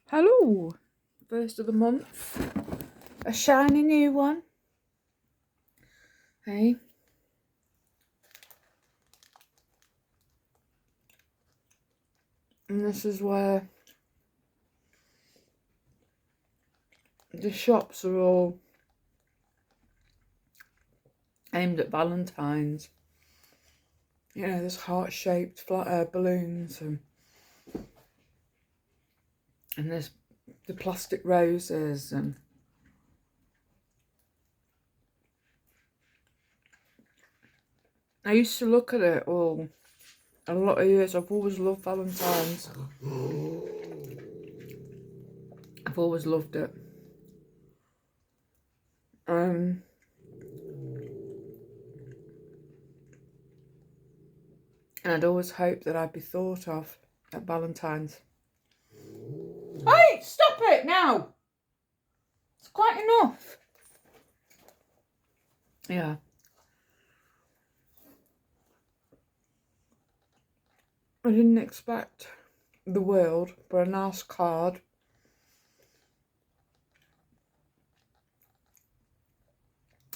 Hello, first of the month, a shiny new one. Hey, and this is where the shops are all aimed at Valentine's. You know, there's heart-shaped flat air balloons and there's the plastic roses and I used to look at it all a lot of years. I've always loved Valentine's. I've always loved it. And I'd always hoped that I'd be thought of at Valentine's. Hey, stop it now! It's quite enough. Yeah. I didn't expect the world for a nice card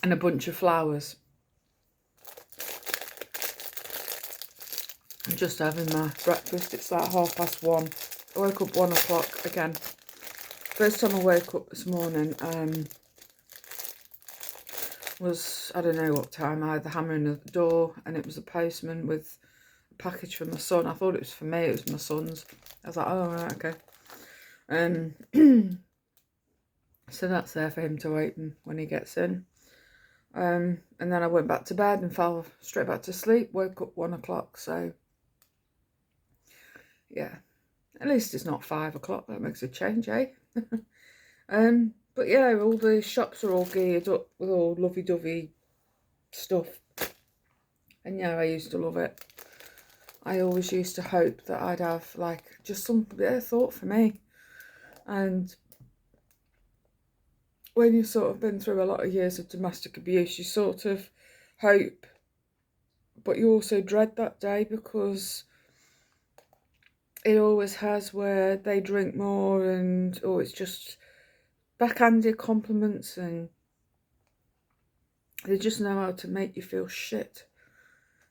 and a bunch of flowers. I'm just having my breakfast. It's like 1:30. I woke up 1 o'clock again. First time I woke up this morning was, I don't know what time, I had the hammering at the door and it was a postman with a package for my son. I thought it was for me, it was my son's. I was like, oh, right, okay. So that's there for him to open when he gets in. And then I went back to bed and fell straight back to sleep. Woke up 1 o'clock, so yeah. At least it's not 5 o'clock. That makes a change, eh? But yeah, all the shops are all geared up with all lovey-dovey stuff. And yeah, I used to love it. I always used to hope that I'd have like just some bit of thought for me. And when you've sort of been through a lot of years of domestic abuse, you sort of hope, but you also dread that day because it always has where they drink more and, oh, it's just backhanded compliments and they just know how to make you feel shit.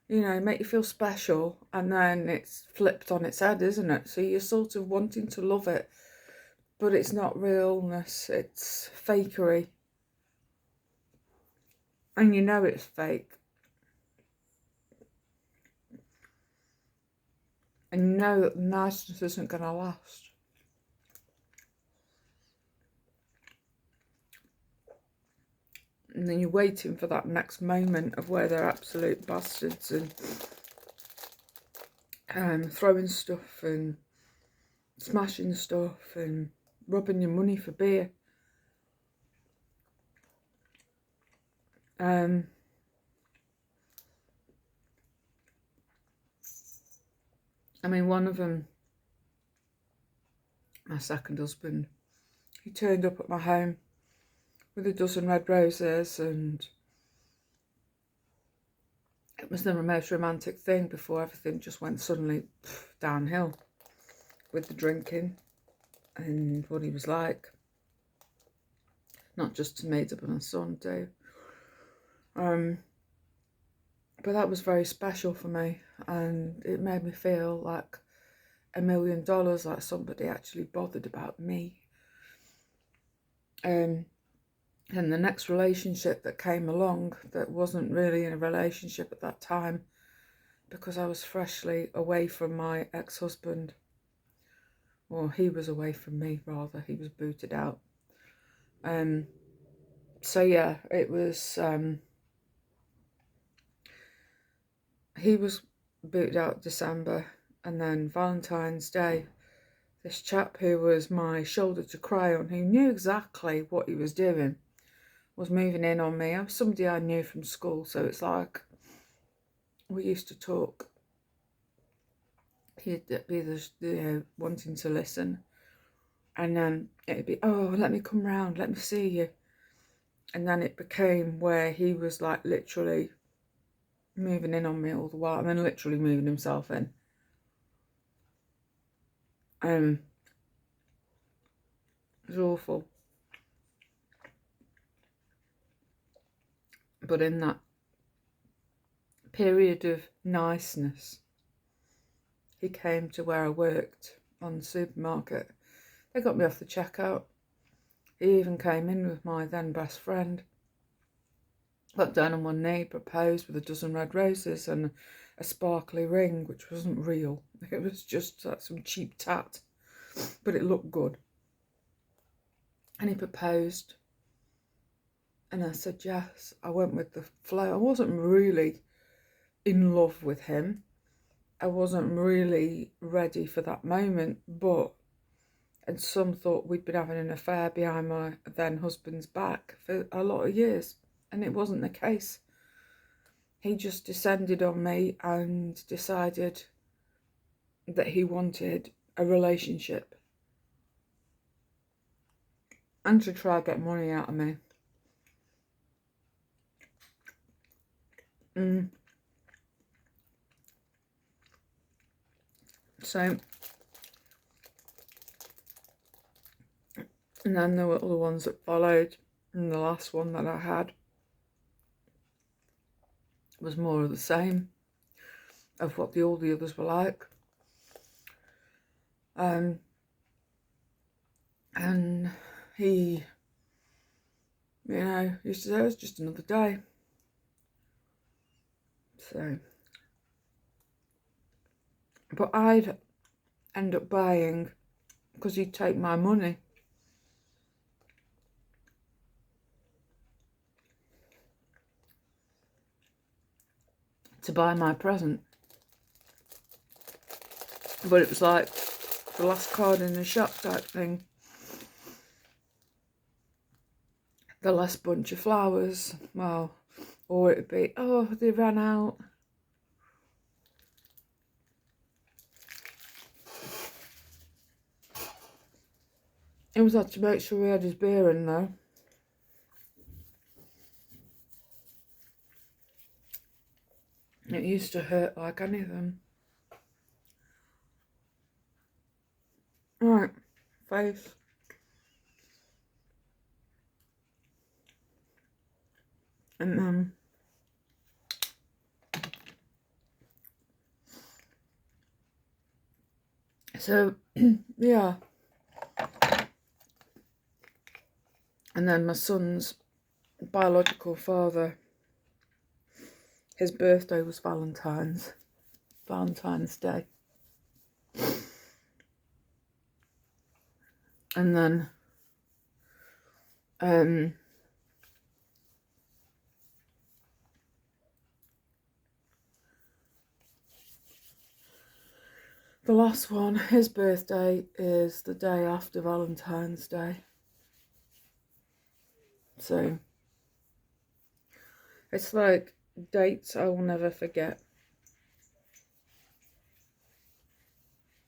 You know, make you feel special, and then it's flipped on its head, isn't it? So you're sort of wanting to love it, but it's not realness, it's fakery. And you know it's fake. And you know that the niceness isn't going to last. And then you're waiting for that next moment of where they're absolute bastards and throwing stuff and smashing stuff and robbing your money for beer. I mean, one of them, my second husband, he turned up at my home with a dozen red roses, and it was the most romantic thing before everything just went suddenly downhill with the drinking and what he was like. Not just to me, but my son too. But that was very special for me, and it made me feel like $1 million, like somebody actually bothered about me. And the next relationship that came along that wasn't really in a relationship at that time, because I was freshly away from my ex-husband, or he was away from me rather, he was booted out. So yeah, it was, he was booted out December, and then Valentine's Day, this chap who was my shoulder to cry on, who knew exactly what he was doing, was moving in on me. I was somebody I knew from school, so it's like we used to talk. He'd be wanting to listen, and then it'd be, oh, let me come round, let me see you. And then it became where he was like literally moving in on me all the while. I mean, literally moving himself in. It was awful. But in that period of niceness, he came to where I worked on the supermarket. They got me off the checkout. He even came in with my then best friend. Got down on one knee, proposed with a dozen red roses and a sparkly ring, which wasn't real. It was just like some cheap tat, but it looked good. And he proposed, and I said yes. I went with the flow. I wasn't really in love with him. I wasn't really ready for that moment, and some thought we'd been having an affair behind my then husband's back for a lot of years, and it wasn't the case. He just descended on me and decided that he wanted a relationship and to try and get money out of me. So, and then there were other ones that followed, and the last one that I had was more of the same of what all the others were like. And he, used to say it was just another day. So, but I'd end up buying, because he'd take my money. To buy my present. But it was like the last card in the shop type thing. The last bunch of flowers. Well, or it'd be, oh, they ran out. He was had to make sure he had his beer in though. It used to hurt like anything. Right, face. And then so yeah. And then my son's biological father, his birthday was Valentine's Day. And then the last one, his birthday is the day after Valentine's Day. So it's like dates I will never forget.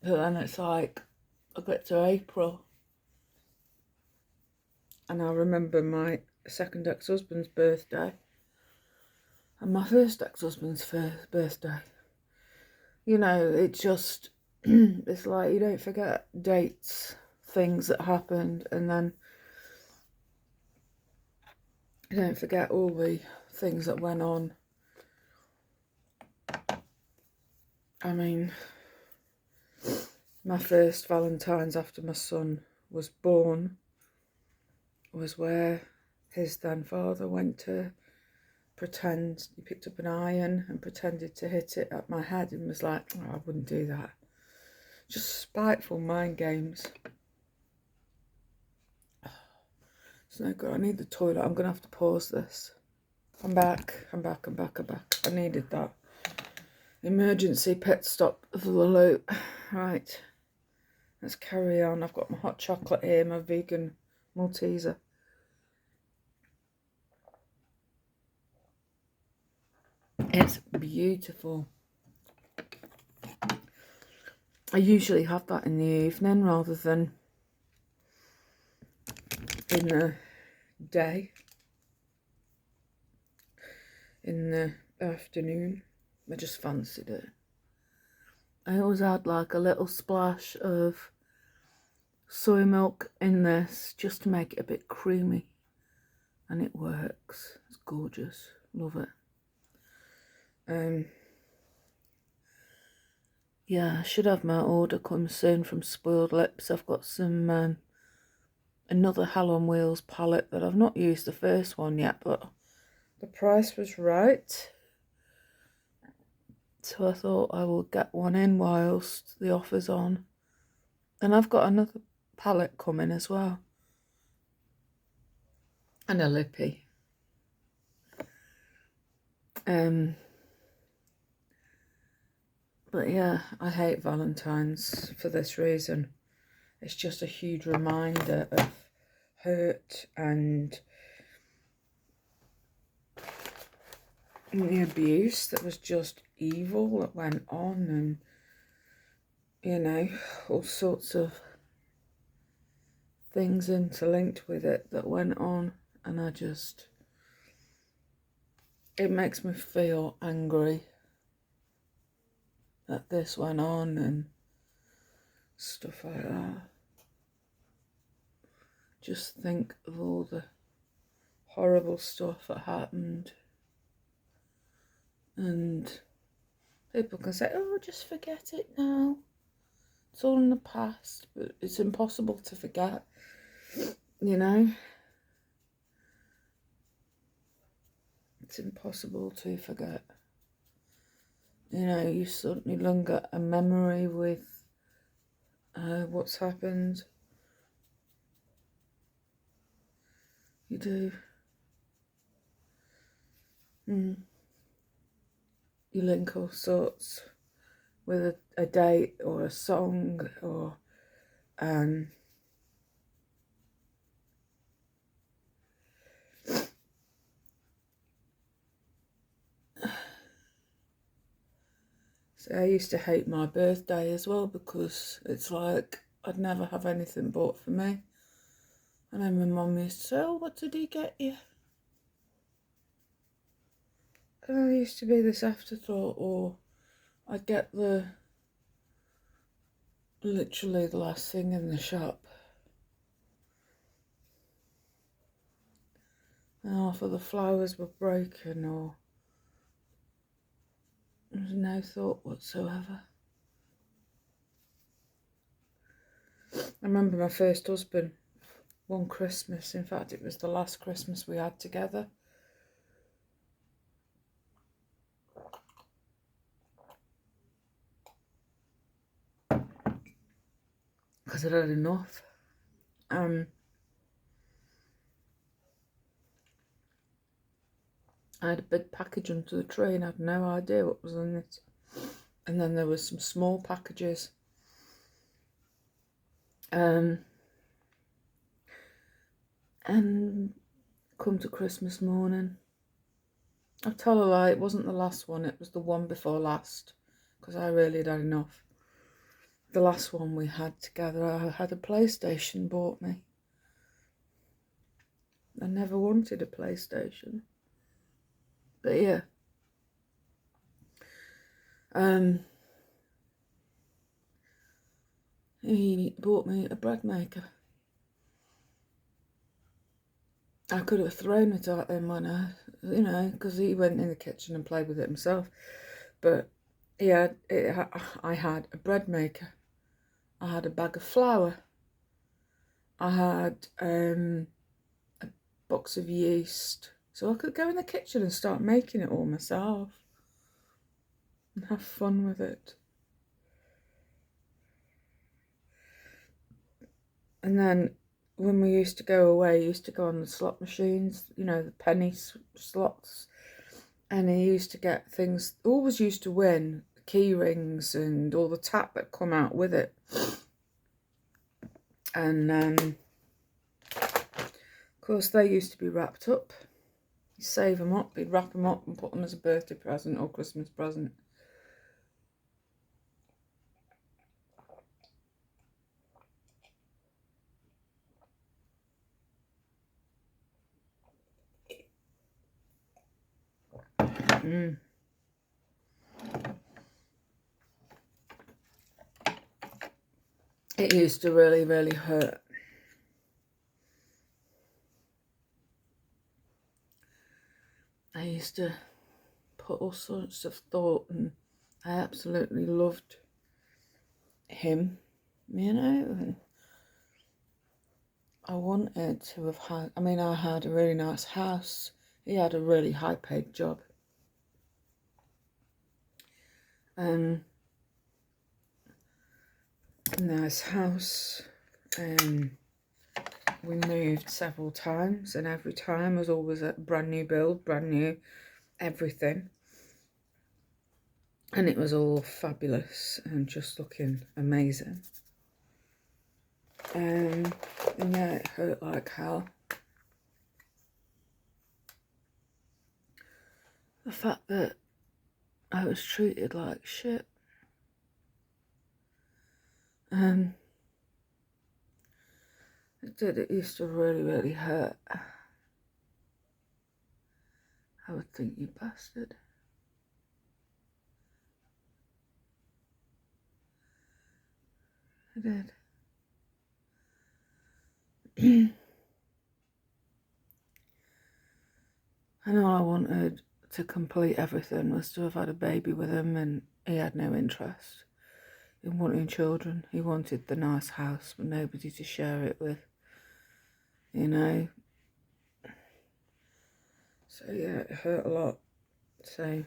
But then it's like I get to April and I remember my second ex-husband's birthday and my first ex-husband's birthday. It just, it's like you don't forget dates, things that happened, and then you don't forget all the things that went on. I mean, my first Valentine's after my son was born was where his then father went to pretend. He picked up an iron and pretended to hit it at my head and was like, oh, I wouldn't do that. Just spiteful mind games. It's no good. I need the toilet. I'm going to have to pause this. I'm back. I needed that. Emergency pit stop for the loop. Right. Let's carry on. I've got my hot chocolate here, my vegan Malteser. It's beautiful. I usually have that in the evening rather than in the day, in the afternoon. I just fancied it. I always had like a little splash of soy milk in this just to make it a bit creamy, and it works. It's gorgeous. Love it. Yeah, I should have my order come soon from Spoiled Lips. I've got some another Hell on Wheels palette that I've not used the first one yet, but the price was right, so I thought I will get one in whilst the offer's on. And I've got another palette coming as well, and a lippy. But yeah, I hate Valentine's for this reason. It's just a huge reminder of hurt and the abuse that was just evil that went on, and you know, all sorts of things interlinked with it that went on, and it makes me feel angry that this went on and stuff like that. Just think of all the horrible stuff that happened, and people can say, oh, just forget it now, it's all in the past, but it's impossible to forget, you know. It's impossible to forget. You know, you suddenly longer a memory with what's happened. You do. You link all sorts with a date or a song or so I used to hate my birthday as well, because it's like I'd never have anything bought for me. And then my mum used to say, oh, what did he get you? And there used to be this afterthought, or I'd get literally the last thing in the shop. And half of the flowers were broken, or there was no thought whatsoever. I remember my first husband, one Christmas, in fact it was the last Christmas we had together. Because I'd had enough. I had a big package under the tree and I had no idea what was in it. And then there was some small packages. And come to Christmas morning, I tell a lie, it wasn't the last one, it was the one before last, because I really had enough. The last one we had together, I had a PlayStation bought me. I never wanted a PlayStation. But yeah. He bought me a bread maker. I could have thrown it at him when because he went in the kitchen and played with it himself. But yeah, I had a bread maker. I had a bag of flour. I had a box of yeast. So I could go in the kitchen and start making it all myself and have fun with it. And then when we used to go away, he used to go on the slot machines, the penny slots. And he used to get things, always used to win key rings and all the tap that come out with it. And of course they used to be wrapped up. He'd save them up, he'd wrap them up and put them as a birthday present or Christmas present. It used to really, really hurt. I used to put all sorts of thought, and I absolutely loved him, you know, and I wanted to have had, I mean, I had a really nice house. He had a really high paid job. Nice house. We moved several times, and every time was always a brand new build, brand new everything. And it was all fabulous and just looking amazing. And yeah, it hurt like hell. The fact that I was treated like shit. It did, it used to really, really hurt. I would think, you bastard. I did. And all I wanted to complete everything was to have had a baby with him, and he had no interest in wanting children. He wanted the nice house but nobody to share it with, you know. So yeah, it hurt a lot. So,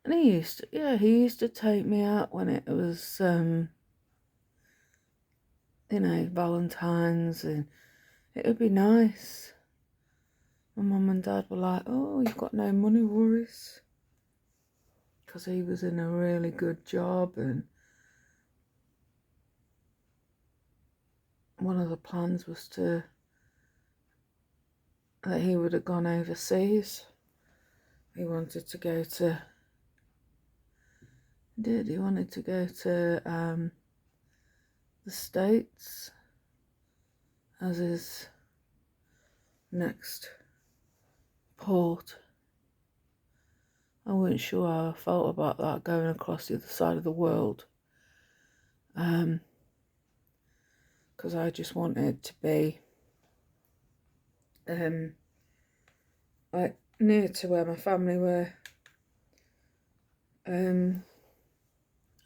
and he used to take me out when it was you know, Valentine's, and it would be nice. My mum and dad were like, oh, you've got no money worries, because he was in a really good job, and one of the plans was that he would have gone overseas. He wanted to go to, he wanted to go to the States as his next port. I wasn't sure how I felt about that, going across the other side of the world. Because I just wanted to be like near to where my family were. I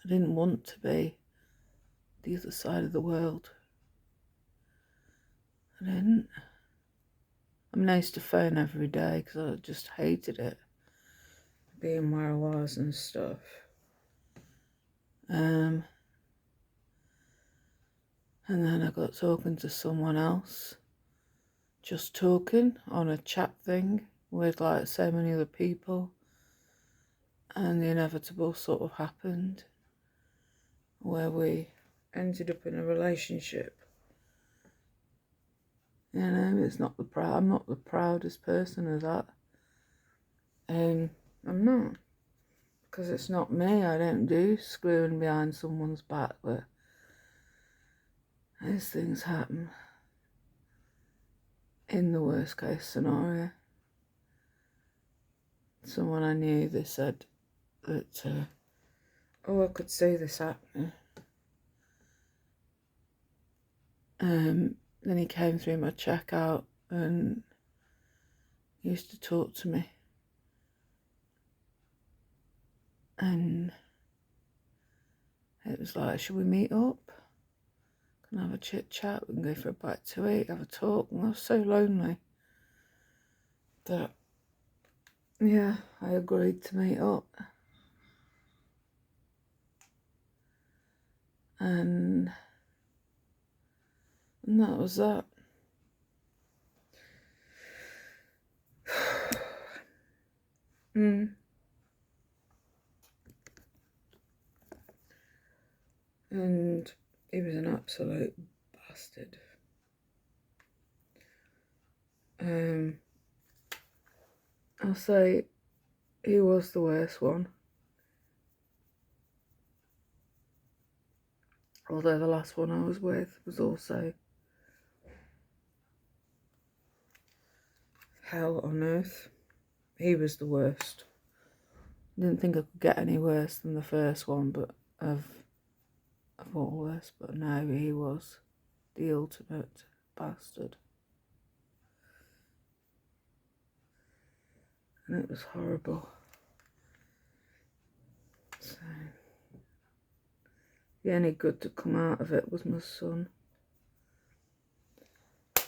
didn't want to be the other side of the world. I didn't. I mean, I used to phone every day because I just hated it, being where I was and stuff. And then I got talking to someone else, just talking on a chat thing with like so many other people, and the inevitable sort of happened, where we ended up in a relationship. You know, I'm not the proudest person of that. I'm not, because it's not me. I don't do screwing behind someone's back, but those things happen in the worst case scenario. Someone I knew, they said that, I could see this happening. Then he came through my checkout and used to talk to me. And it was like, should we meet up? Can I have a chit chat? We can go for a bite to eat, have a talk. And I was so lonely that, yeah, I agreed to meet up. And that was that. And he was an absolute bastard. I'll say he was the worst one. Although the last one I was with was also hell on earth. He was the worst. I didn't think I could get any worse than the first one, but I've of all this, but no, he was the ultimate bastard. And it was horrible. So, the only good to come out of it was my son.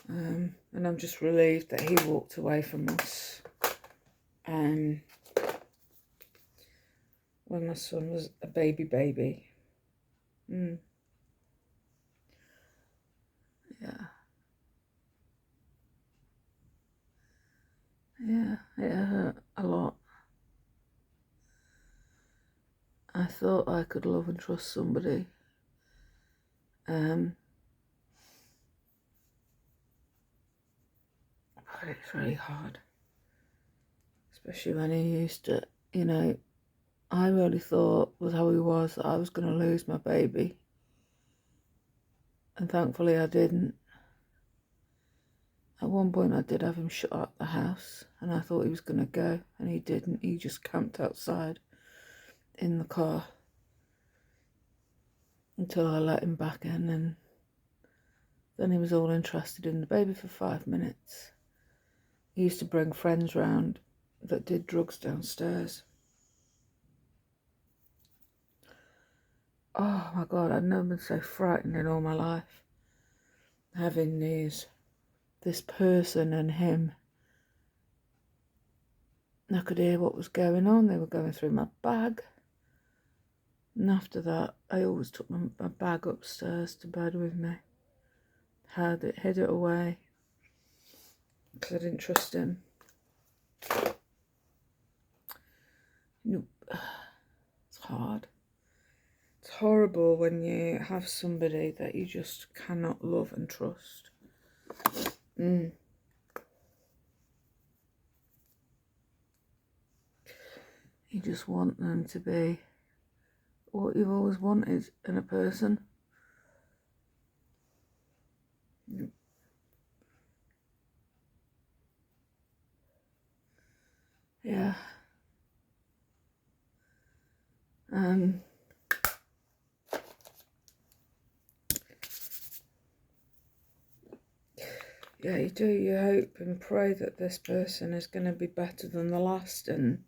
And I'm just relieved that he walked away from us. When my son was a baby. Yeah. Yeah, it hurt a lot. I thought I could love and trust somebody. But it's really hard. Especially when he used to, you know, I really thought with how he was that I was going to lose my baby. And thankfully I didn't. At one point I did have him shut out the house and I thought he was going to go, and he didn't. He just camped outside in the car until I let him back in, and then he was all interested in the baby for 5 minutes. He used to bring friends round that did drugs downstairs. Oh my God, I'd never been so frightened in all my life. Having this person and him. And I could hear what was going on. They were going through my bag. And after that, I always took my bag upstairs to bed with me. Hid it away. Because I didn't trust him. Nope. It's hard. It's horrible when you have somebody that you just cannot love and trust. You just want them to be what you've always wanted in a person. Yeah. Yeah, you do. You hope and pray that this person is going to be better than the last, and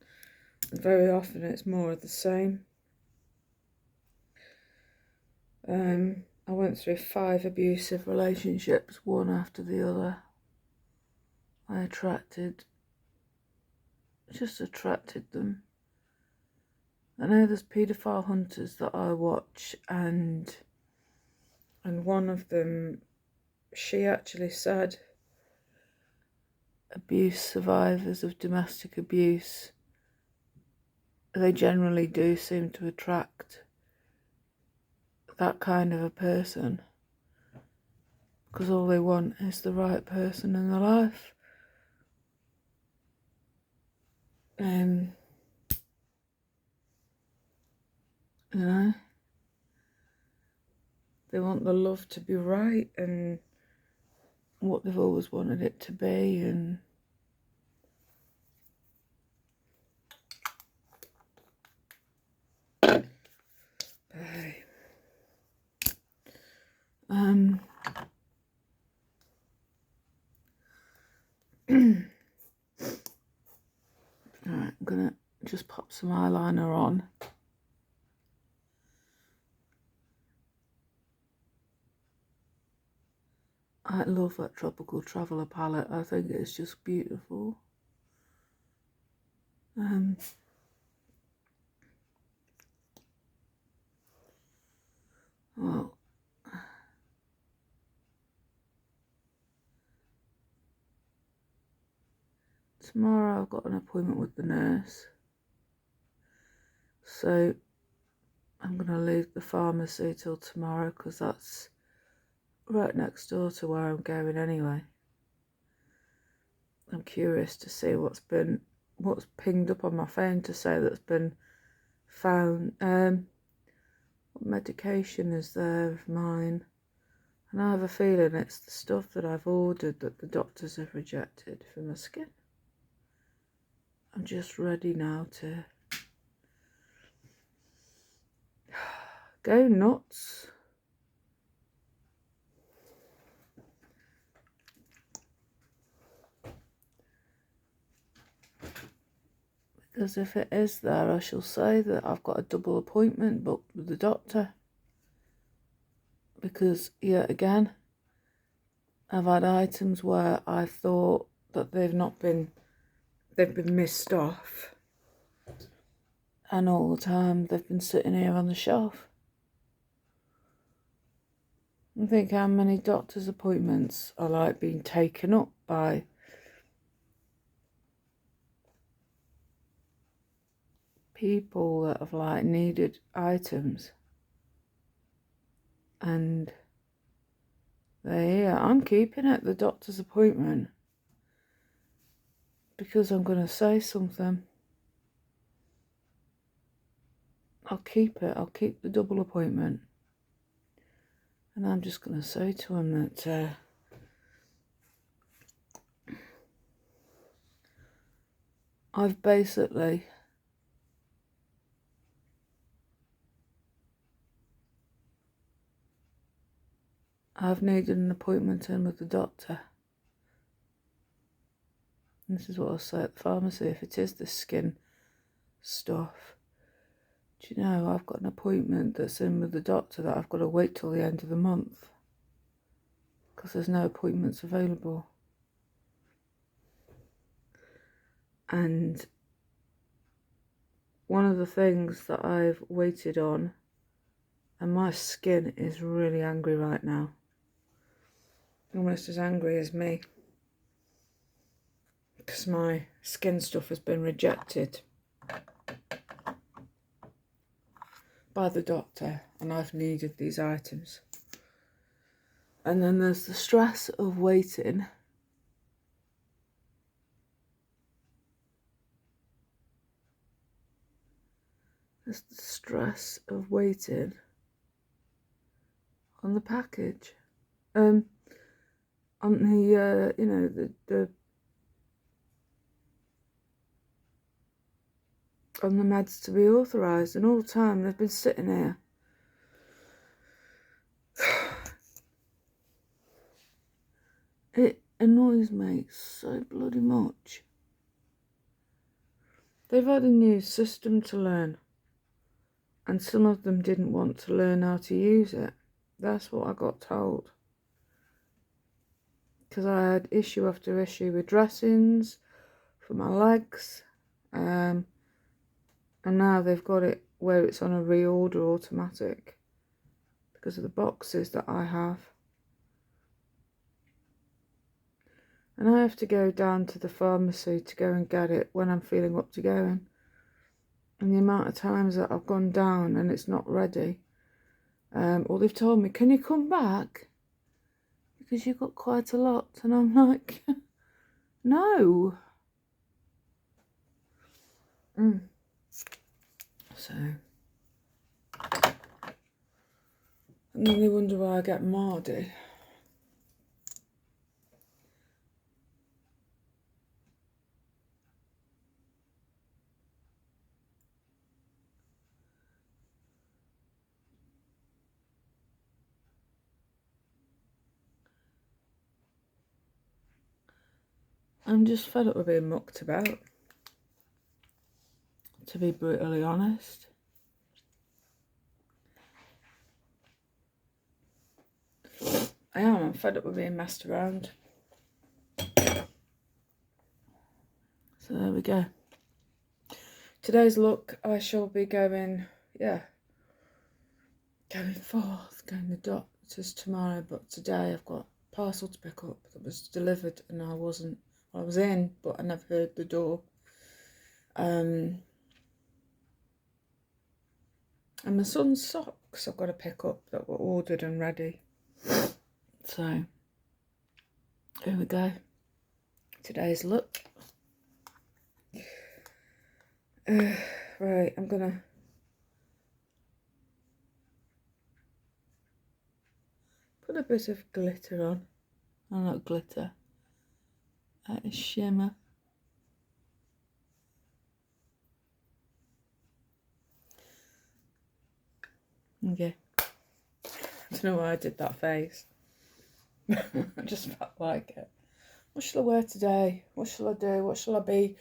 very often it's more of the same. I went through 5 abusive relationships, one after the other. I just attracted them. I know there's paedophile hunters that I watch, and one of them, she actually said abuse survivors of domestic abuse, they generally do seem to attract that kind of a person because all they want is the right person in their life. You know, they want the love to be right and what they've always wanted it to be, and Alright, I'm gonna just pop some eyeliner on. I love that Tropical Traveller palette. I think it's just beautiful. Well, tomorrow I've got an appointment with the nurse, so I'm going to leave the pharmacy till tomorrow because that's right next door to where I'm going anyway. I'm curious to see what's pinged up on my phone to say that's been found. What medication is there of mine? And I have a feeling it's the stuff that I've ordered that the doctors have rejected for my skin. I'm just ready now to go nuts. Because if it is there, I shall say that I've got a double appointment booked with the doctor. Because, yet again, I've had items where I thought that they've been missed off. And all the time they've been sitting here on the shelf. I think how many doctor's appointments are like being taken up by people that have like needed items, and they're here. I'm keeping it, the doctor's appointment, because I'm going to say something. I'll keep it. I'll keep the double appointment. And I'm just going to say to him that I've needed an appointment in with the doctor. And this is what I'll say at the pharmacy, if it is the skin stuff. Do you know, I've got an appointment that's in with the doctor that I've got to wait till the end of the month. Because there's no appointments available. And one of the things that I've waited on, and my skin is really angry right now. Almost as angry as me. Because my skin stuff has been rejected by the doctor, and I've needed these items. And then there's the stress of waiting. There's the stress of waiting on the package. On the, you know, the on the meds to be authorised, and all the time they've been sitting here. It annoys me so bloody much. They've had a new system to learn, and some of them didn't want to learn how to use it. That's what I got told. Because I had issue after issue with dressings for my legs, and now they've got it where it's on a reorder automatic because of the boxes that I have. And I have to go down to the pharmacy to go and get it when I'm feeling up to going. And the amount of times that I've gone down and it's not ready. Or they've told me, can you come back? Because you've got quite a lot. And I'm like, no. So. And then they wonder why I get mardy. I'm just fed up with being mucked about, to be brutally honest. I'm fed up with being messed around. So there we go. Today's look, I shall be going forth, going to the doctors tomorrow, but today I've got a parcel to pick up that was delivered and I was in, but I never heard the door. And my son's socks I've got to pick up that were ordered and ready. So, here we go. Today's look. Right, I'm gonna put a bit of glitter on. Oh, not glitter. A shimmer. Okay. I don't know why I did that face. I just felt like it. What shall I wear today? What shall I do? What shall I be?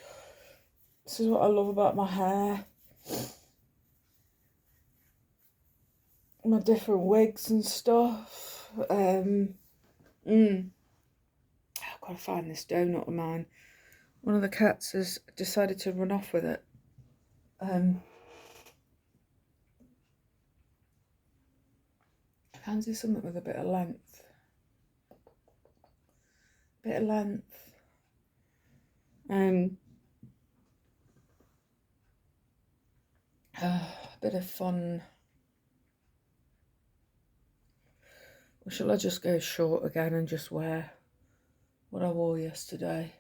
This is what I love about my hair. My different wigs and stuff. I've got to find this donut of mine. One of the cats has decided to run off with it. I fancy something with a bit of length. A bit of fun. Or shall I just go short again and just wear what I wore yesterday?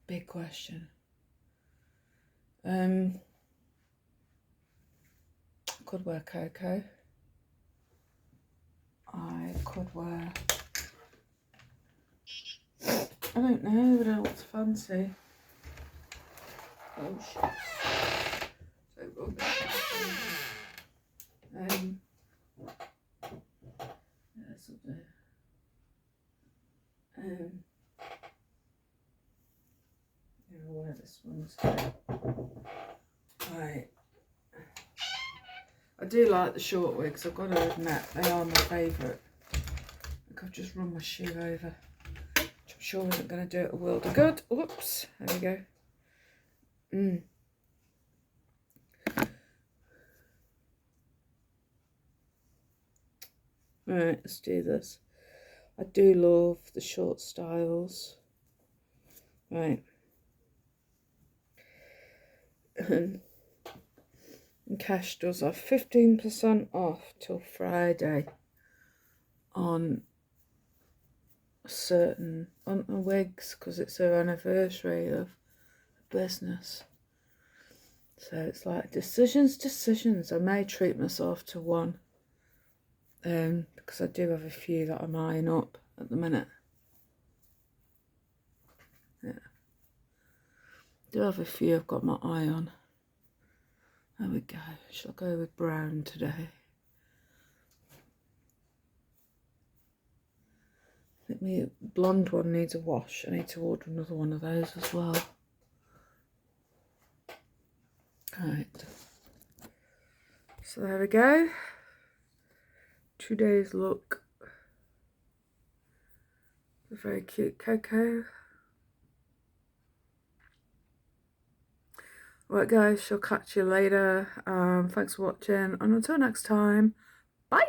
Big question. I could wear cocoa. I could wear, I don't know, I don't know what to fancy. Oh shit. So rubbish. This'll do. I'll wear this one today. Right. I do like the short wigs, I've got to admit, they are my favourite. I think I've just run my shoe over, which I'm sure isn't going to do it a world of good. Whoops, there we go. Right, let's do this. I do love the short styles. Right. And Cash does have 15% off till Friday on certain on the wigs because it's her anniversary of business. So it's like decisions. I may treat myself to one. Because I do have a few that I'm eyeing up at the minute. Yeah. I do have a few I've got my eye on. There we go. Shall I go with brown today? I think my blonde one needs a wash. I need to order another one of those as well. Right. So there we go. Today's look. A very cute cocoa. Right guys, shall catch you later. Thanks for watching and until next time, bye!